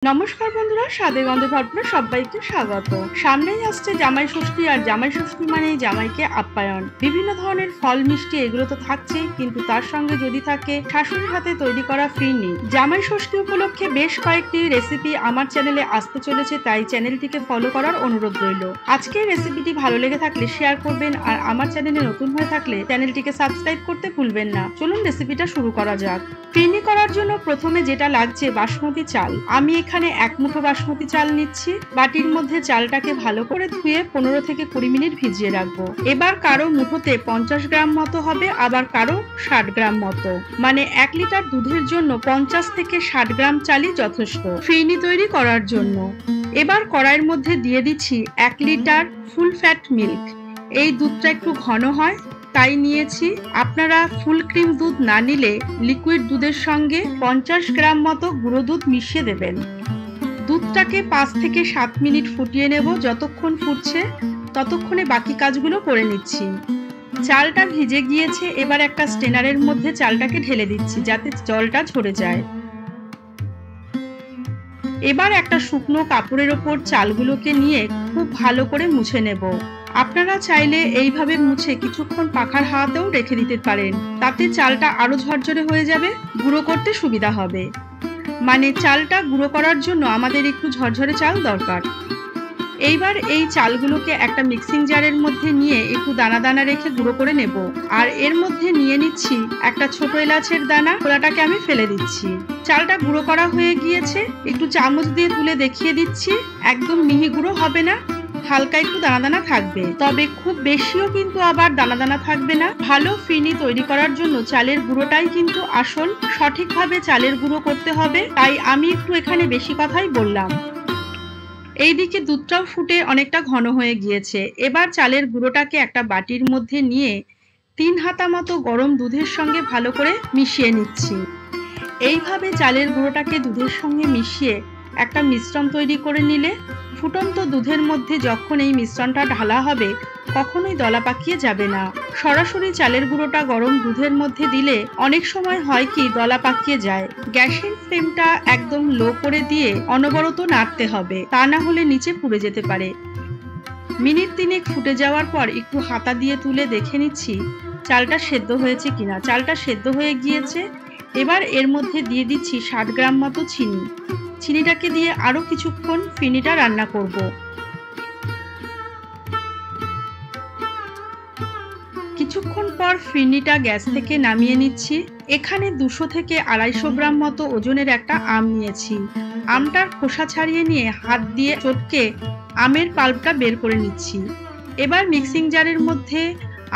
নমস্কার বন্ধুরা, স্বাদে গন্ধে ভরপুর সবাইকে স্বাগত। সামনেই আসছে জামাই ষষ্ঠী, আর জামাই ষষ্ঠী মানেই জামাইকে আপ্যায়ন। বিভিন্ন ধরনের ফল মিষ্টি এগুলো তো থাকছেই, কিন্তু তার সঙ্গে যদি থাকে শাশুড়ির হাতে তৈরি করা ফিরনি। জামাই ষষ্ঠী উপলক্ষে বেশ কয়েকটি রেসিপি আমার চ্যানেলে আসতে চলেছে, তাই চ্যানেলটিকে ফলো করার অনুরোধ রইল। আজকের রেসিপিটি ভালো লেগে থাকলে শেয়ার করবেন, আর আমার চ্যানেলে নতুন হয়ে থাকলে চ্যানেলটিকে সাবস্ক্রাইব করতে ভুলবেন না। চলুন রেসিপিটা শুরু করা যাক। ফিরনি করার জন্য প্রথমে যেটা লাগছে বাসমতি চাল। আমি এখানে 1 মুঠো বাসমতি চাল নিচ্ছি। বাটির মধ্যে চালটাকে ভালো করে ধুয়ে 15 থেকে 20 মিনিট ভিজিয়ে রাখবো। এবার কারো মুঠোতে 50 গ্রাম মতো হবে, আবার কারো 60 গ্রাম মতো। মানে 1 লিটার দুধের জন্য 50 থেকে 60 গ্রাম চালই যথেষ্ট ফিরনি তৈরি করার জন্য। এবার কড়াইয়ের মধ্যে দিয়ে দিচ্ছি 1 লিটার ফুল ফ্যাট মিল্ক। এই দুধটা একটু ঘন হয় তাই নিয়েছি। আপনারা ফুল ক্রিম দুধ না নিলে লিকুইড দুধের সঙ্গে 50 গ্রাম মতো গুঁড়ো দুধ মিশিয়ে দেবেন। দুধটাকে 5 থেকে 7 মিনিট ফুটিয়ে নেব। যতক্ষণ ফুটছে ততক্ষণে বাকি কাজগুলো করে নিচ্ছি। চালটা ভিজে গিয়েছে, এবার একটা স্ট্রেনারের মধ্যে চালটাকে ঢেলে দিচ্ছি যাতে জলটা ঝরে যায়। এবার একটা শুকনো কাপড়ের ওপর চালগুলোকে নিয়ে খুব ভালো করে মুছে নেব। আপনারা চাইলে এইভাবে মুছে কিছুক্ষণ পাখার হাওয়াতেও রেখে দিতে পারেন, তাতে চালটা আরো ঝরঝরে হয়ে যাবে, গুঁড়ো করতে সুবিধা হবে। মানে চালটা গুঁড়ো করার জন্য আমাদের একটু ঝরঝরে চাল দরকার। এইবার এই চালগুলোকে একটা মিক্সিং জারের মধ্যে নিয়ে একটু দানা দানা রেখে গুঁড়ো করে নেব। আর এর মধ্যে নিয়ে নিচ্ছি একটা ছোট এলাচের দানা, খোলাটাকে আমি ফেলে দিচ্ছি। চালটা গুঁড়ো করা হয়ে গিয়েছে, একটু চামচ দিয়ে তুলে দেখিয়ে দিচ্ছি। একদম মিহি গুঁড়ো হবে না, হালকা একটু দানা দানা থাকবে, তবে খুব বেশিও কিন্তু আবার দানা দানা থাকবে না। ভালো ফিরনি তৈরি করার জন্য চালের গুঁড়োটাই কিন্তু আসল। সঠিকভাবে চালের গুঁড়ো করতে হবে, তাই আমি একটু এখানে বেশি কথাই বললাম। এইদিকে দুধটাও ফুটে অনেকটা ঘন হয়ে গিয়েছে। এবার চালের গুঁড়োটাকে একটা বাটির মধ্যে নিয়ে 3 হাতা মতো গরম দুধের সঙ্গে ভালো করে মিশিয়ে নিচ্ছি। এইভাবে চালের গুঁড়োটাকে দুধের সঙ্গে মিশিয়ে একটা মিশ্রণ তৈরি করে নিলে ফুটন্ত দুধের মধ্যে যখন এই মিশ্রণটা ঢালা হবে কখনোই দলা পাকিয়ে যাবে না। সরাসরি চালের গুঁড়োটা গরম দুধের মধ্যে দিলে অনেক সময় হয় কি দলা পাকিয়ে যায়। গ্যাসের ফ্লেমটা একদম লো করে দিয়ে অনবরত নাড়তে হবে, তা না হলে নিচে পুড়ে যেতে পারে। মিনিট 3 ফুটে যাওয়ার পর একটু হাতা দিয়ে তুলে দেখে নিচ্ছি চালটা সেদ্ধ হয়েছে কিনা। চালটা সেদ্ধ হয়ে গিয়েছে। এবার এর মধ্যে দিয়ে দিচ্ছি 60 গ্রাম মতো চিনি। চিনিটাকে দিয়ে আরো কিছুক্ষণ ফিরনিটা রান্না করব। কিছুক্ষণ পর ফিরনিটা গ্যাস থেকে নামিয়ে নিচ্ছি। এখানে 200 থেকে 250 গ্রাম মতো ওজনের একটা আম নিয়েছি। আমটার খোসা ছাড়িয়ে নিয়ে হাত দিয়ে চটকে আমের পাল্পটা বের করে নিচ্ছি। এবার মিক্সিং জারের মধ্যে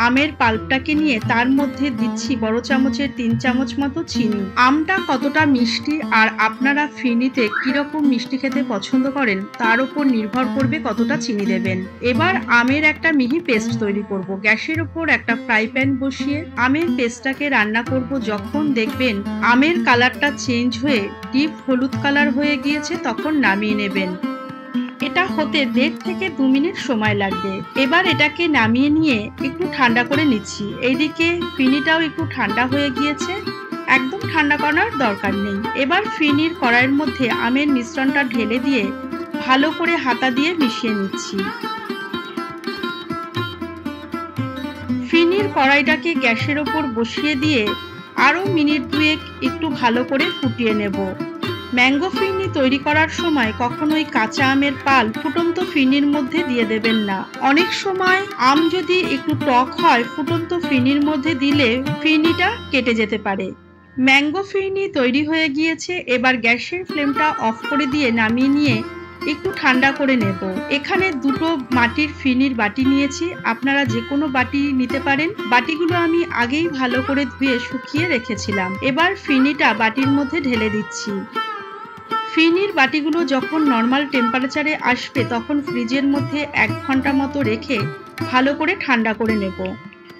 আমের পাল্পটাকে নিয়ে তার মধ্যে দিচ্ছি বড় চামচের 3 চামচ মতো চিনি। আমটা কতটা মিষ্টি আর আপনারা ফিরনিতে কিরকম মিষ্টি খেতে পছন্দ করেন তার উপর নির্ভর করবে কতটা চিনি দেবেন। এবার আমের একটা মিহি পেস্ট তৈরি করব। গ্যাসের উপর একটা ফ্রাই প্যান বসিয়ে আমের পেস্টটাকে রান্না করব। যখন দেখবেন আমের কালারটা চেঞ্জ হয়ে ডিপ হলুদ কালার হয়ে গিয়েছে তখন নামিয়ে নেবেন। এটা হতে 1.5 থেকে 2 মিনিট সময় লাগবে। এবার এটাকে নামিয়ে নিয়ে একটু ঠান্ডা করে নিচ্ছি। এইদিকে ফিরনিটাও একটু ঠান্ডা হয়ে গিয়েছে, একদম ঠান্ডা করার দরকার নেই। এবার ফিরনির কড়াইয়ের মধ্যে আমের মিশ্রণটা ঢেলে দিয়ে ভালো করে হাতা দিয়ে মিশিয়ে নিচ্ছি। ফিরনির কড়াইটাকে গ্যাসের ওপর বসিয়ে দিয়ে আরো মিনিট 2 একটু ভালো করে ফুটিয়ে নেব। ম্যাঙ্গো ফিরনি তৈরি করার সময় কখনোই কাঁচা আমের পাল ফুটন্ত ফিরনির মধ্যে দিয়ে দেবেন না। অনেক সময় আম যদি একটু টক হয় ফুটন্ত ফিরনির মধ্যে দিলে ফিরনিটা কেটে যেতে পারে। ম্যাঙ্গো ফিরনি তৈরি হয়ে গিয়েছে। এবার গ্যাসের ফ্লেমটা অফ করে দিয়ে নামিয়ে নিয়ে একটু ঠান্ডা করে নেব। এখানে 2টো মাটির ফিরনির বাটি নিয়েছি, আপনারা যে কোনো বাটি নিতে পারেন। বাটিগুলো আমি আগেই ভালো করে ধুয়ে শুকিয়ে রেখেছিলাম। এবার ফিরনিটা বাটির মধ্যে ঢেলে দিচ্ছি। ফিরনির বাটিগুলো যখন নর্মাল টেম্পারেচারে আসবে তখন ফ্রিজের মধ্যে 1 ঘন্টা মতো রেখে ভালো করে ঠান্ডা করে নেব।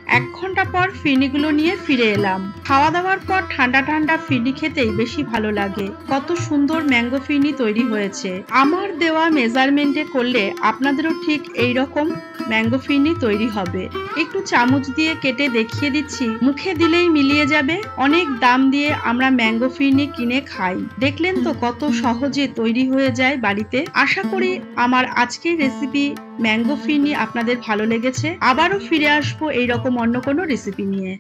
1 ঘন্টা পর ফিরনিগুলো নিয়ে ফিরে এলাম। খাওয়া দাওয়ার পর ঠান্ডা ঠান্ডা ফিরনি খেতেই বেশি ভালো লাগে। কত সুন্দর ম্যাঙ্গো ফিরনি তৈরি হয়েছে। আমার দেওয়া মেজারমেন্টে করলে আপনাদেরও ঠিক এইরকম ম্যাঙ্গো ফিরনি তৈরি হবে। একটু চামচ দিয়ে কেটে দেখিয়ে দিচ্ছি, মুখে দিলেই মিলিয়ে যাবে। অনেক দাম দিয়ে আমরা ম্যাঙ্গো ফিরনি কিনে খাই, দেখলেন তো কত সহজে তৈরি হয়ে যায় বাড়িতে। আশা করি আমার আজকের রেসিপি ম্যাঙ্গো ফিরনি আপনাদের ভালো লেগেছে। আবারও ফিরে আসবো এইরকম অন্য কোনো রেসিপি নিয়ে।